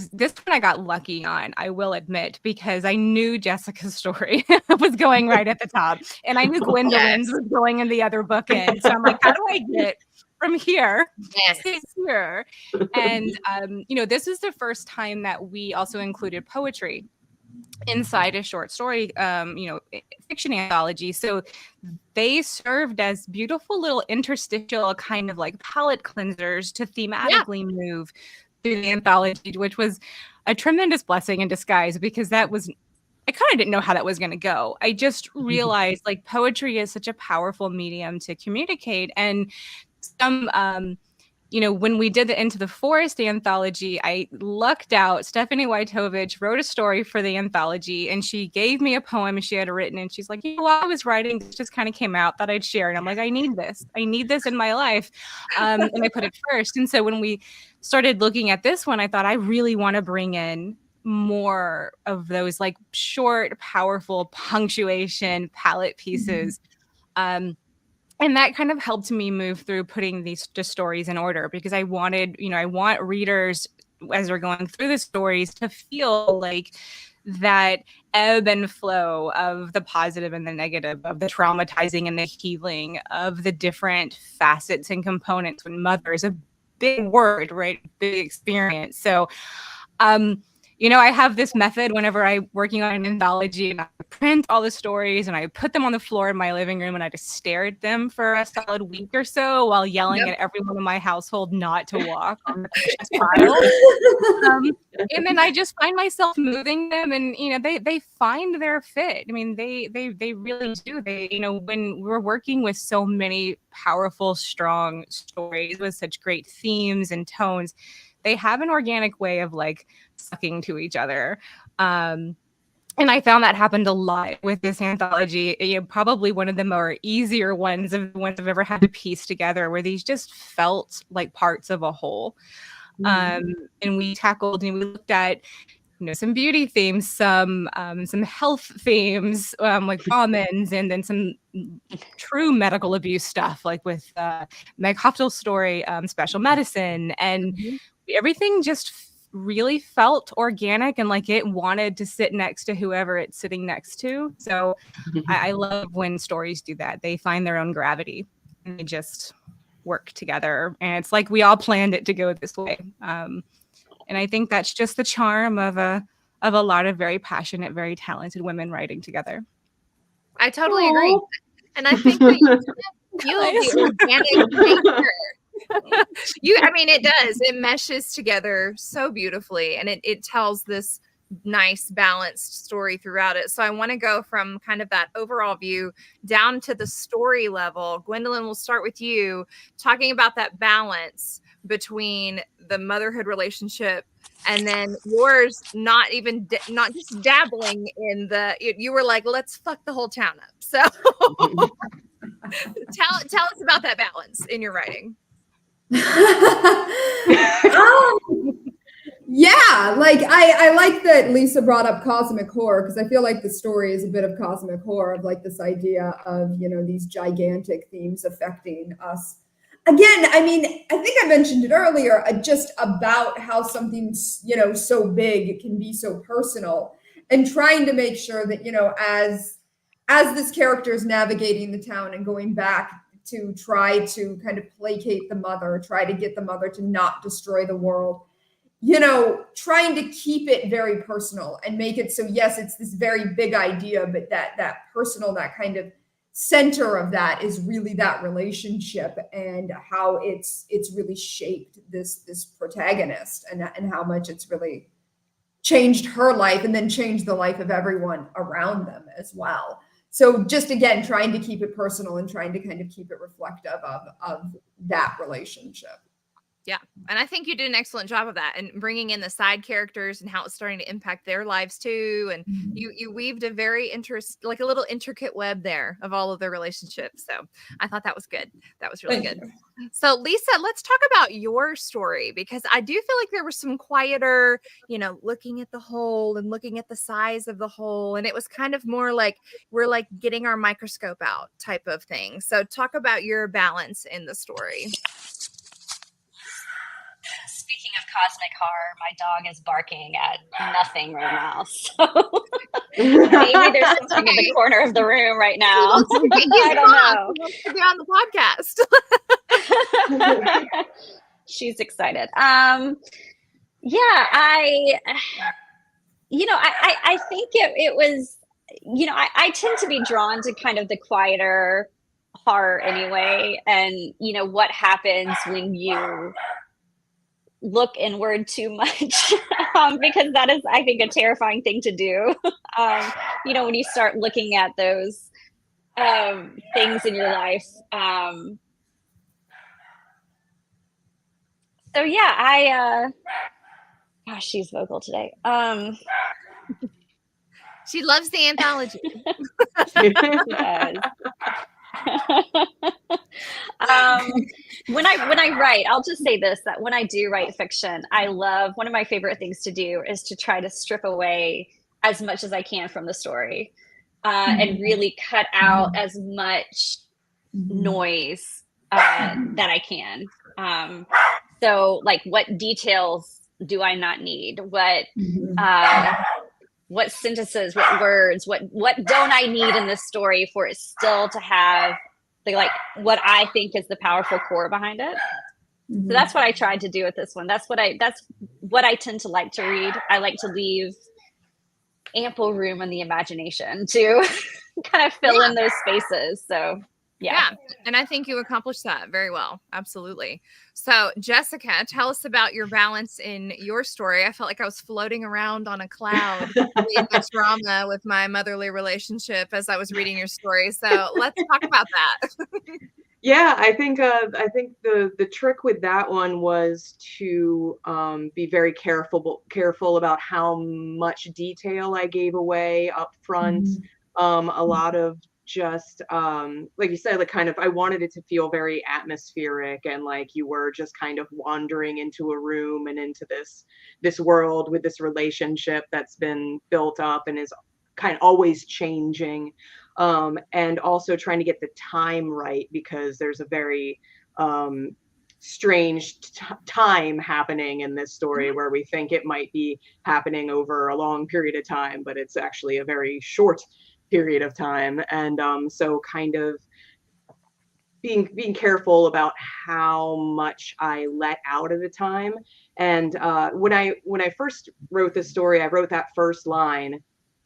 I got lucky on, I will admit, because I knew Jessica's story was going right at the top, and I knew Gwendolyn's was going in the other bookend. So I'm like, how do I get from here to here? And this is the first time that we also included poetry inside a short story, fiction anthology. So they served as beautiful little interstitial kind of like palette cleansers to thematically move through the anthology, which was a tremendous blessing in disguise, because I kind of didn't know how that was going to go. I just realized like poetry is such a powerful medium to communicate. And some, when we did the Into the Forest anthology, I lucked out. Stephanie Wojtowicz wrote a story for the anthology, and she gave me a poem she had written, and she's like, while I was writing, this just kind of came out that I'd share. And I'm like, I need this in my life. And I put it first. And so when we started looking at this one, I thought, I really want to bring in more of those like short, powerful punctuation palette pieces. And that kind of helped me move through putting these just stories in order, because I want readers, as they're going through the stories, to feel like that ebb and flow of the positive and the negative, of the traumatizing and the healing, of the different facets and components. When mother is a big word, right? Big experience. So, I have this method whenever I'm working on an anthology, and I print all the stories and I put them on the floor in my living room, and I just stare at them for a solid week or so while yelling at everyone in my household not to walk on the precious pile. And then I just find myself moving them, and they find their fit. I mean, they really do. When we're working with so many powerful, strong stories with such great themes and tones, they have an organic way of like sucking to each other. And I found that happened a lot with this anthology. Probably one of the more easier ones of the ones I've ever had to piece together, where these just felt like parts of a whole. And we tackled and we looked at some beauty themes, some health themes, like almonds, and then some true medical abuse stuff, like with Meg Hoftel's story, Special Medicine, and everything just really felt organic and like it wanted to sit next to whoever it's sitting next to. So I love when stories do that. They find their own gravity and they just work together. And it's like we all planned it to go this way. And I think that's just the charm of a lot of very passionate, very talented women writing together.
I totally agree. And I think that you feel the organic nature. I mean, it does. It meshes together so beautifully, and it tells this nice, balanced story throughout it. So I want to go from kind of that overall view down to the story level. Gwendolyn, we'll start with you, talking about that balance between the motherhood relationship and then yours not just dabbling in you were like, let's fuck the whole town up. So tell us about that balance in your writing.
Yeah, like I like that Lisa brought up cosmic horror, because I feel like the story is a bit of cosmic horror, of like this idea of these gigantic themes affecting us. Again, I mean, I think I mentioned it earlier, just about how something so big can be so personal, and trying to make sure that as this character is navigating the town and going back to try to kind of placate the mother, try to get the mother to not destroy the world, trying to keep it very personal and make it so, yes, it's this very big idea, but that personal, that kind of center of that is really that relationship, and how it's really shaped this protagonist, and how much it's really changed her life and then changed the life of everyone around them as well. So just, again, trying to keep it personal and trying to kind of keep it reflective of that relationship.
Yeah. And I think you did an excellent job of that, and bringing in the side characters and how it's starting to impact their lives too. And you weaved a very like a little intricate web there of all of their relationships. So I thought that was good. That was really good. So Lisa, let's talk about your story, because I do feel like there was some quieter, looking at the whole and looking at the size of the whole. And it was kind of more like we're like getting our microscope out type of thing. So talk about your balance in the story.
Speaking of cosmic horror, my dog is barking at nothing right now. So maybe there's something in the corner of the room right now. I don't know.
He wants to be on the podcast.
She's excited. Yeah, I think it was, I tend to be drawn to kind of the quieter horror anyway. And, what happens when you look inward too much, because that is, I think, a terrifying thing to do. When you start looking at those things in your life. So yeah, gosh, she's vocal today.
She loves the anthology.
She does. When I write, I'll just say this, that when I do write fiction, one of my favorite things to do is to try to strip away as much as I can from the story, and really cut out as much noise that I can. So like, what details do I not need? What sentences, what words, what don't I need in this story for it still to have what I think is the powerful core behind it? So that's what I tried to do with this one. That's what I tend to like to read. I like to leave ample room in the imagination to kind of fill in those spaces. So yeah.
And I think you accomplished that very well. Absolutely. So Jessica, tell us about your balance in your story. I felt like I was floating around on a cloud in the drama with my motherly relationship as I was reading your story. So let's talk about that.
Yeah, I think the trick with that one was to be very careful about how much detail I gave away up front.
Mhm.
A lot of just like you said, like kind of I wanted it to feel very atmospheric and like you were just kind of wandering into a room and into this world with this relationship that's been built up and is kind of always changing, and also trying to get the time right because there's a very strange time happening in this story where we think it might be happening over a long period of time, but it's actually a very short period of time. And so kind of being careful about how much I let out at a time. And when I first wrote this story, I wrote that first line,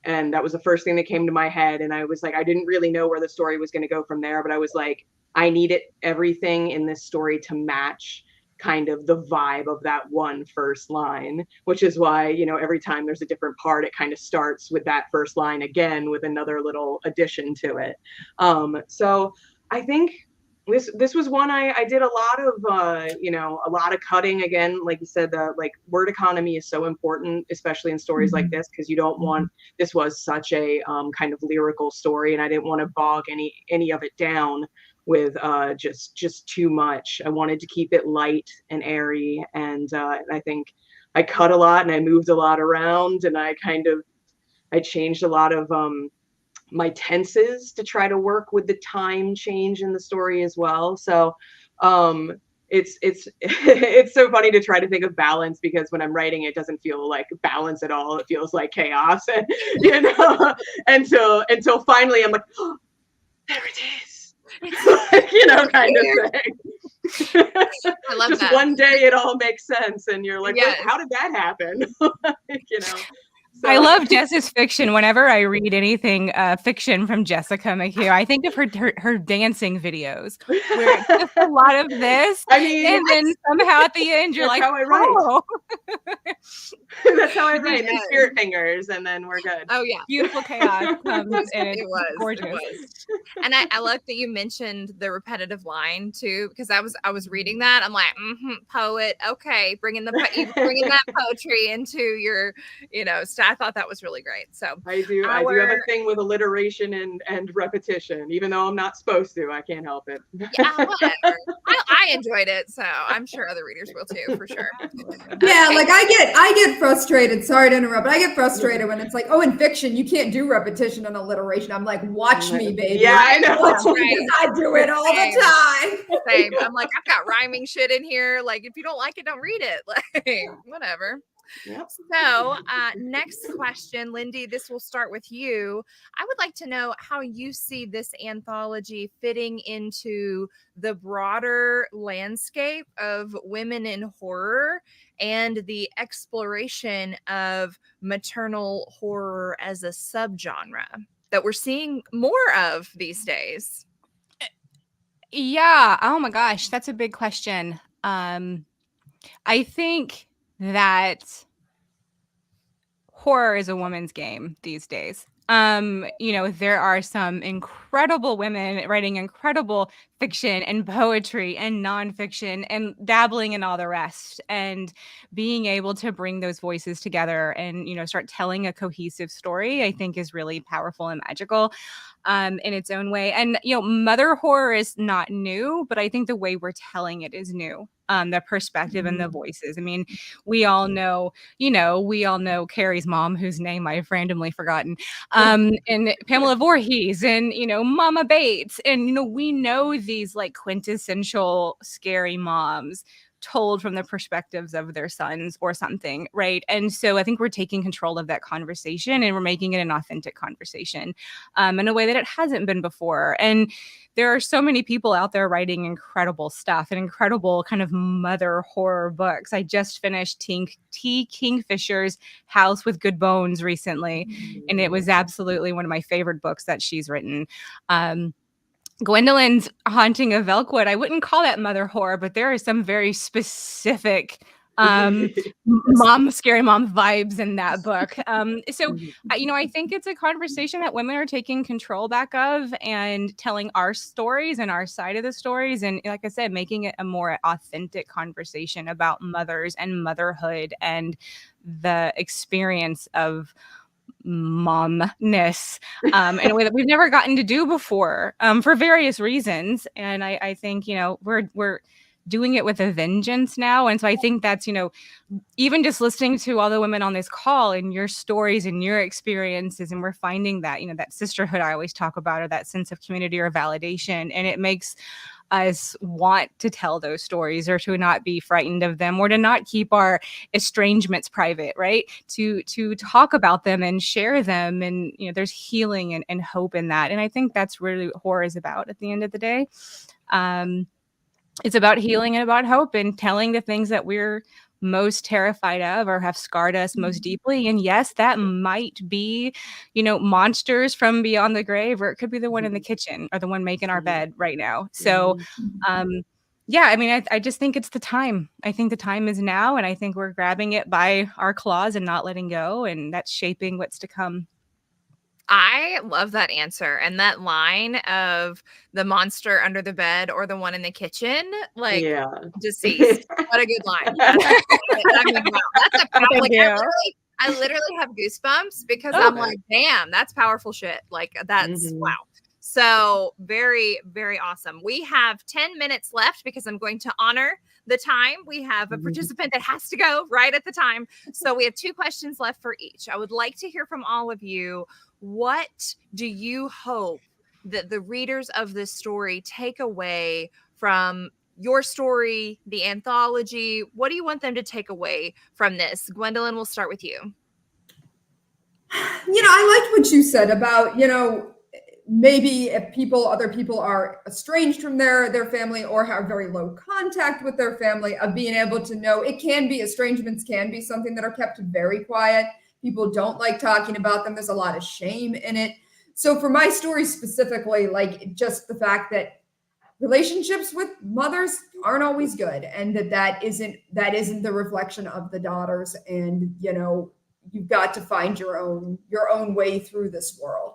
and that was the first thing that came to my head. And I was like, I didn't really know where the story was going to go from there, but I was like, I needed everything in this story to match kind of the vibe of that one first line, which is why, you know, every time there's a different part, it kind of starts with that first line again with another little addition to it. So I think this was one I did a lot of a lot of cutting. Again, like you said, the like word economy is so important, especially in stories like this, because you don't want, this was such a kind of lyrical story, and I didn't want to bog any of it down with just too much. I wanted to keep it light and airy, and I think I cut a lot and I moved a lot around, and I changed a lot of my tenses to try to work with the time change in the story as well. So it's it's so funny to try to think of balance, because when I'm writing it doesn't feel like balance at all. It feels like chaos, and you know, until finally I'm like, oh, there it is. You know, kind of thing.
I love
Just
that.
one day it all makes sense, and you're like,
Yes.
wait, how did that happen? You know. So.
I love Jess's fiction. Whenever I read anything fiction from Jessica McHugh, I think of her dancing videos, where it's just a lot of this,
I mean,
and then somehow at the end you're
that's
like,
how I write.
oh,
That's how I write. And spirit fingers, and then we're good.
Oh yeah,
beautiful chaos comes, and it's
it was
gorgeous.
It was. And I like that you mentioned the repetitive line too, because I was reading that. I'm like, poet, okay, bringing that poetry into your, you know, stuff. I thought that was really great. So
I do have a thing with alliteration and repetition, even though I'm not supposed to. I can't help it.
Yeah, whatever. I enjoyed it, so I'm sure other readers will too, for sure.
Yeah,
Okay.
like I get frustrated. Sorry to interrupt, but I get frustrated when it's like, oh, in fiction you can't do repetition and alliteration. I'm like, watch me, baby.
Yeah, I know.
Watch me, 'cause I do it all the time.
Same. I'm like, I've got rhyming shit in here. Like, if you don't like it, don't read it. Like, whatever.
Yep.
So, next question, Lindy, this will start with you. I would like to know how you see this anthology fitting into the broader landscape of women in horror and the exploration of maternal horror as a subgenre that we're seeing more of these days.
Yeah. Oh my gosh, that's a big question. I think that horror is a woman's game these days. You know, there are some incredible women writing incredible fiction and poetry and nonfiction and dabbling in all the rest, and being able to bring those voices together and, you know, start telling a cohesive story, I think is really powerful and magical in its own way. And, you know, mother horror is not new, but I think the way we're telling it is new. The perspective and the voices. I mean, we all know Carrie's mom, whose name I've randomly forgotten, and Pamela Voorhees, and, you know, Mama Bates. And, you know, we know these like quintessential scary moms told from the perspectives of their sons or something, right? And so I think we're taking control of that conversation, and we're making it an authentic conversation in a way that it hasn't been before. And there are so many people out there writing incredible stuff and incredible kind of mother horror books. I just finished T. Kingfisher's House with Good Bones recently, and it was absolutely one of my favorite books that she's written. Gwendolyn's Haunting of Elkwood, I wouldn't call that mother horror, but there are some very specific scary mom vibes in that book. I think it's a conversation that women are taking control back of and telling our stories and our side of the stories. And like I said, making it a more authentic conversation about mothers and motherhood and the experience of momness in a way that we've never gotten to do before for various reasons. And I think, we're doing it with a vengeance now. And so I think that's, even just listening to all the women on this call and your stories and your experiences, and we're finding that, that sisterhood I always talk about, or that sense of community or validation. And it makes us want to tell those stories, or to not be frightened of them, or to not keep our estrangements private, right? To talk about them and share them. And, there's healing and hope in that. And I think that's really what horror is about at the end of the day. It's about healing and about hope and telling the things that we're most terrified of or have scarred us most deeply. And yes, that might be, monsters from beyond the grave, or it could be the one in the kitchen or the one making our bed right now. So, I just think it's the time. I think the time is now, and I think we're grabbing it by our claws and not letting go, and that's shaping what's to come.
I love that answer, and that line of the monster under the bed or the one in the kitchen, deceased. What a good line. Wow, that's a powerful, I literally have goosebumps because I'm like, damn, that's powerful shit. Like, that's wow. So very, very awesome. We have 10 minutes left because I'm going to honor the time. We have a participant that has to go right at the time. So we have 2 questions left for each. I would like to hear from all of you. What do you hope that the readers of this story take away from your story, the anthology? What do you want them to take away from this? Gwendolyn, we'll start with you.
I liked what you said about, maybe if other people are estranged from their family or have very low contact with their family, of being able to know estrangements can be something that are kept very quiet. People don't like talking about them. There's a lot of shame in it. So for my story specifically, like, just the fact that relationships with mothers aren't always good, and that isn't the reflection of the daughters. And, you've got to find your own way through this world.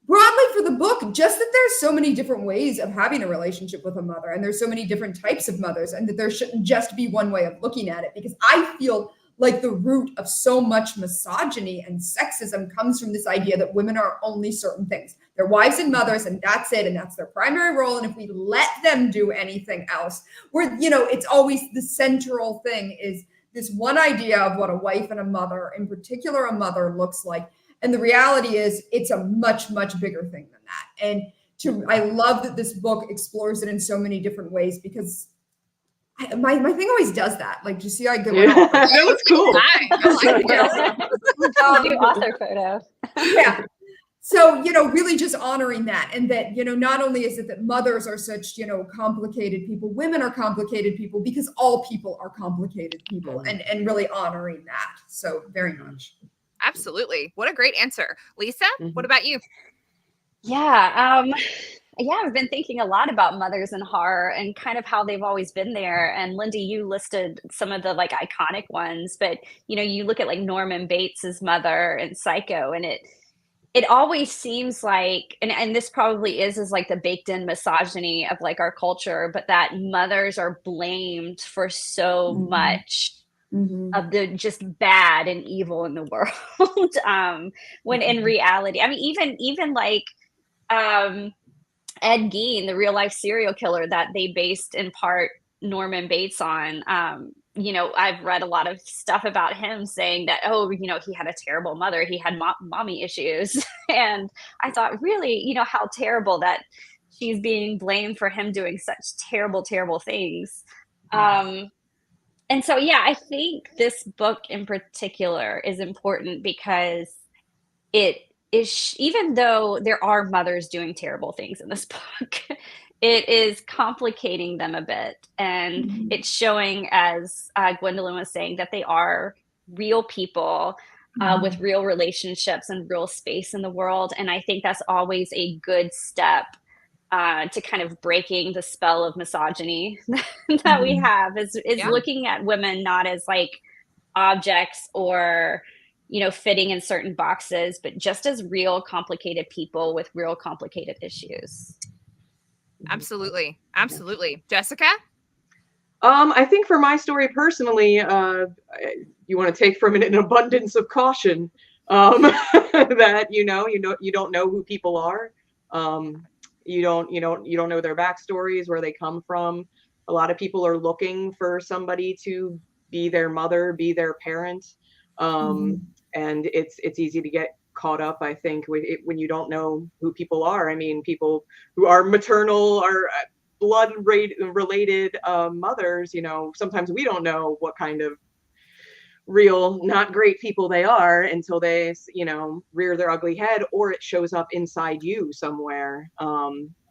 Broadly for the book, just that there's so many different ways of having a relationship with a mother, and there's so many different types of mothers, and that there shouldn't just be one way of looking at it, because I feel like the root of so much misogyny and sexism comes from this idea that women are only certain things. They're wives and mothers, and that's it, and that's their primary role. And if we let them do anything else, it's always the central thing is this one idea of what a wife and a mother, in particular a mother, looks like. And the reality is it's a much, much bigger thing than that. And I love that this book explores it in so many different ways, because my thing always does that. Like, do you see how I go?
That was cool.
New author photo.
Yeah. So, really just honoring that, and that, not only is it that mothers are such, complicated people, women are complicated people, because all people are complicated people, and really honoring that. So very much.
Absolutely. What a great answer. Lisa, what about you?
Yeah. I've been thinking a lot about mothers in horror and kind of how they've always been there. And Lindy, you listed some of the iconic ones, but you look at Norman Bates's mother in Psycho, and it always seems like, and this probably is the baked in misogyny of our culture, but that mothers are blamed for so much of the just bad and evil in the world. When in reality, I mean, even Ed Gein, the real life serial killer that they based in part Norman Bates on, I've read a lot of stuff about him saying that, he had a terrible mother. He had mommy issues. And I thought, really, how terrible that she's being blamed for him doing such terrible, terrible things. And so, I think this book in particular is important because it is, even though there are mothers doing terrible things in this book, it is complicating them a bit. And it's showing, as Gwendolyn was saying, that they are real people with real relationships and real space in the world. And I think that's always a good step to kind of breaking the spell of misogyny that we have is
Yeah.
looking at women not as like objects or fitting in certain boxes, but just as real complicated people with real complicated issues.
Absolutely. Absolutely. Jessica?
I think for my story personally, you want to take from it an abundance of caution, that you don't know who people are. You don't know their backstories, where they come from. A lot of people are looking for somebody to be their mother, be their parent, and it's easy to get caught up, I think, when you don't know who people are. I mean, people who are maternal or blood related mothers, sometimes we don't know what kind of real not great people they are until they rear their ugly head, or it shows up inside you somewhere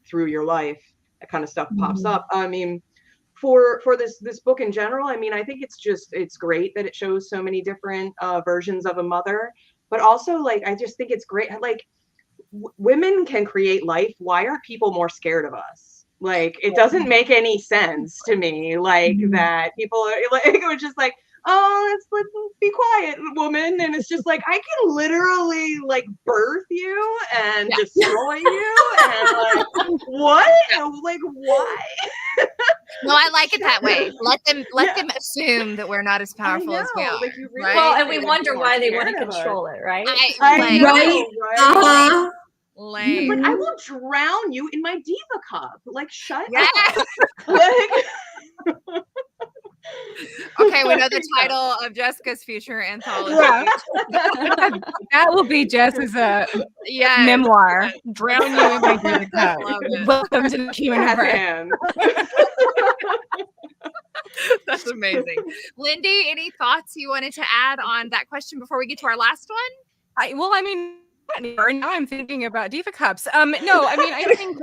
through your life. That kind of stuff pops up. I mean, for this book in general, I mean, I think it's great that it shows so many different versions of a mother, but also, like, I just think it's great, like, women can create life. Why aren't people more scared of us? Like, it doesn't make any sense to me, like, that people are like, it was just like, oh, let's be quiet, woman. And it's just like, I can literally like birth you and destroy you, and like, what? Like, why?
No, I like it that way. Let them assume that we're not as powerful as we are.
Like, you really
right?
Well, and we wonder why they want to control it, right?
I know,
Right?
right?
Lame.
Like, I will drown you in my diva cup. Like, shut
Yeah.
up. Like,
Okay, we know the title of Jessica's future anthology.
Yeah. That will be Jess's memoir. Drown you in my diva cup.
Love it.
Welcome to the Q&A.
man.
That's amazing. Lindy, any thoughts you wanted to add on that question before we get to our last one?
Now I'm thinking about diva cups. No, I mean, I think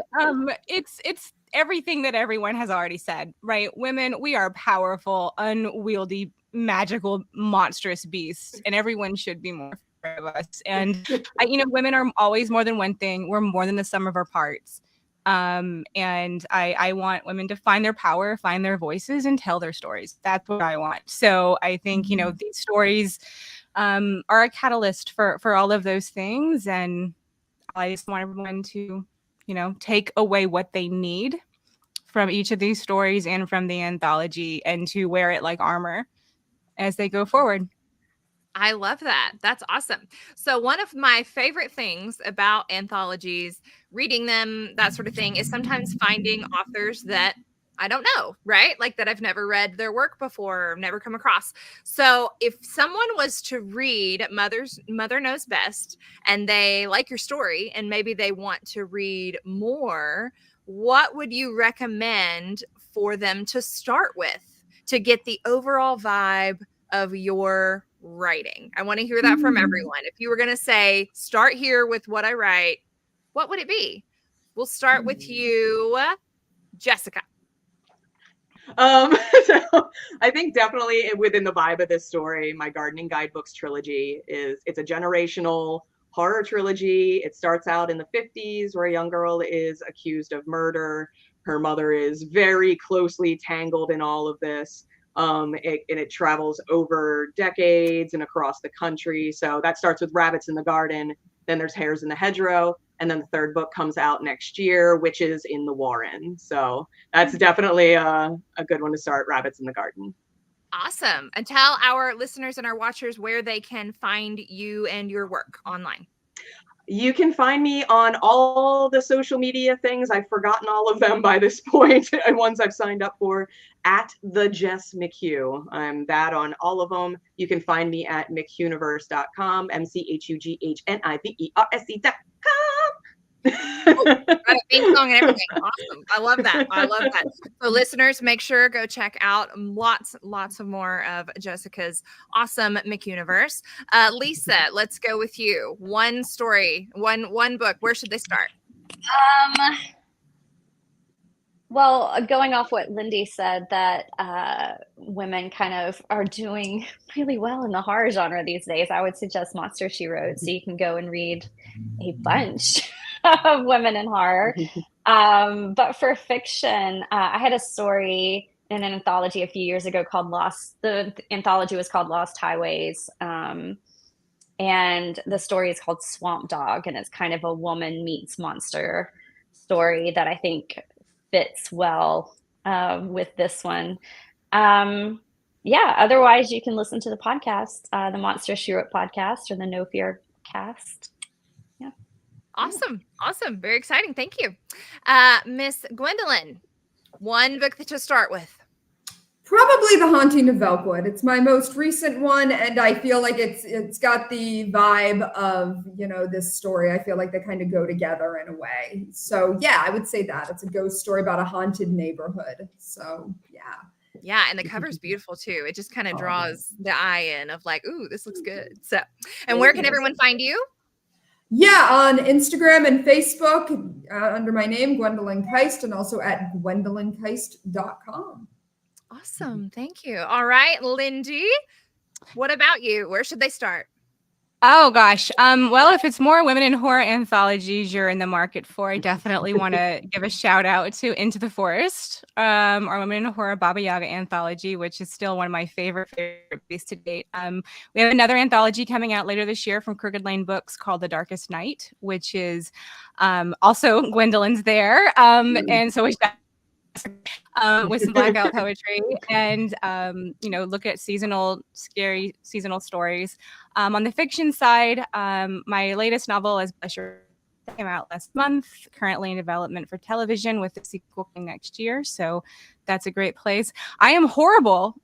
it's everything that everyone has already said, right? Women, we are powerful, unwieldy, magical, monstrous beasts, and everyone should be more afraid of us. And women are always more than one thing. We're more than the sum of our parts. And I want women to find their power, find their voices, and tell their stories. That's what I want. So I think these stories are a catalyst for all of those things, and I just want everyone to take away what they need from each of these stories and from the anthology, and to wear it like armor as they go forward.
I love that. That's awesome. So one of my favorite things about anthologies, reading them, that sort of thing, is sometimes finding authors that I don't know, right? Like, that I've never read their work before, never come across. So if someone was to read Mother Knows Best and they like your story and maybe they want to read more, what would you recommend for them to start with to get the overall vibe of your writing? I want to hear that from everyone. If you were going to say, start here with what I write, what would it be? We'll start with you, Jessica.
So I think definitely within the vibe of this story, my Gardening Guidebooks trilogy it's a generational horror trilogy. It starts out in the 50s, where a young girl is accused of murder. Her mother is very closely tangled in all of this. And it travels over decades and across the country. So that starts with Rabbits in the Garden. Then there's Hares in the Hedgerow. And then the third book comes out next year, Witches in the Warren. So that's definitely a good one to start, Rabbits in the Garden.
Awesome. And tell our listeners and our watchers where they can find you and your work online.
You can find me on all the social media things. I've forgotten all of them by this point, and ones I've signed up for, at the Jess McHugh. I'm that on all of them. You can find me at mchuniverse.com, MCHUGHNIVERSE.com.
Got a theme song and everything. Awesome. I love that. So listeners, make sure go check out lots of more of Jessica's awesome McUniverse. Lisa, let's go with you. One story, one book. Where should they start?
Well, going off what Lindy said, that women kind of are doing really well in the horror genre these days, I would suggest Monster, She Wrote, so you can go and read a bunch of women in horror. But for fiction, I had a story in an anthology a few years ago called Lost. The anthology was called Lost Highways. And the story is called Swamp Dog, and it's kind of a woman meets monster story that I think fits well with this one. Um, yeah, otherwise, you can listen to the podcast, the Monster She Wrote podcast or the No Fear cast. Yeah.
Awesome. Awesome. Very exciting. Thank you. Miss Gwendolyn, one book to start with.
Probably The Haunting of Velkwood. It's my most recent one, and I feel like it's got the vibe of, you know, this story. I feel like they kind of go together in a way. So yeah, I would say that. It's a ghost story about a haunted neighborhood. So yeah.
Yeah, and the cover's beautiful too. It just kind of draws the eye in of like, ooh, this looks good. So, and where can everyone find you?
Yeah, on Instagram and Facebook under my name, Gwendolyn Keist, and also at gwendolynkeist.com.
Awesome. Thank you. All right, Lindy, what about you? Where should they start?
Oh gosh. Well, if it's more women in horror anthologies you're in the market for, I definitely want to give a shout out to Into the Forest, our Women in Horror Baba Yaga anthology, which is still one of my favorite pieces to date. We have another anthology coming out later this year from Crooked Lane Books called The Darkest Night, which is also Gwendolyn's there. And so with some blackout poetry and look at scary seasonal stories. On the fiction side, my latest novel is came out last month, currently in development for television with the sequel coming next year. So that's a great place. I am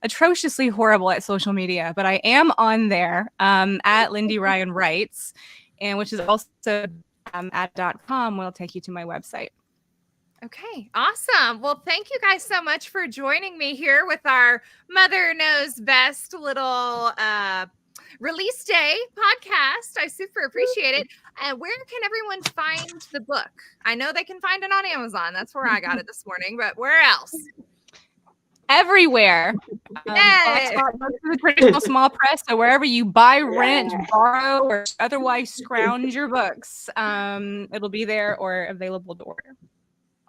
atrociously horrible at social media, but I am on there at Lindy Ryan Writes, and which is also at .com will take you to my website.
Okay, awesome. Well, thank you guys so much for joining me here with our Mother Knows Best little release day podcast. I super appreciate it. And where can everyone find the book? I know they can find it on Amazon. That's where I got it this morning, but where else?
Everywhere. The traditional small press, so wherever you buy, rent, borrow, or otherwise scrounge your books, it'll be there or available to order.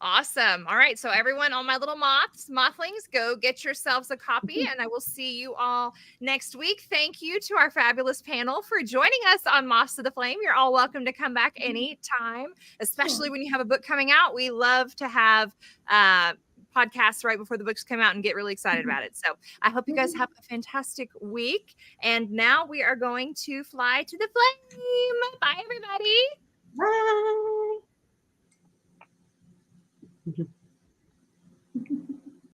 Awesome. All right. So everyone, all my little mothlings, go get yourselves a copy, and I will see you all next week. Thank you to our fabulous panel for joining us on Moths to the Flame. You're all welcome to come back anytime, especially when you have a book coming out. We love to have podcasts right before the books come out and get really excited about it. So I hope you guys have a fantastic week. And now we are going to fly to the flame. Bye, everybody.
Bye.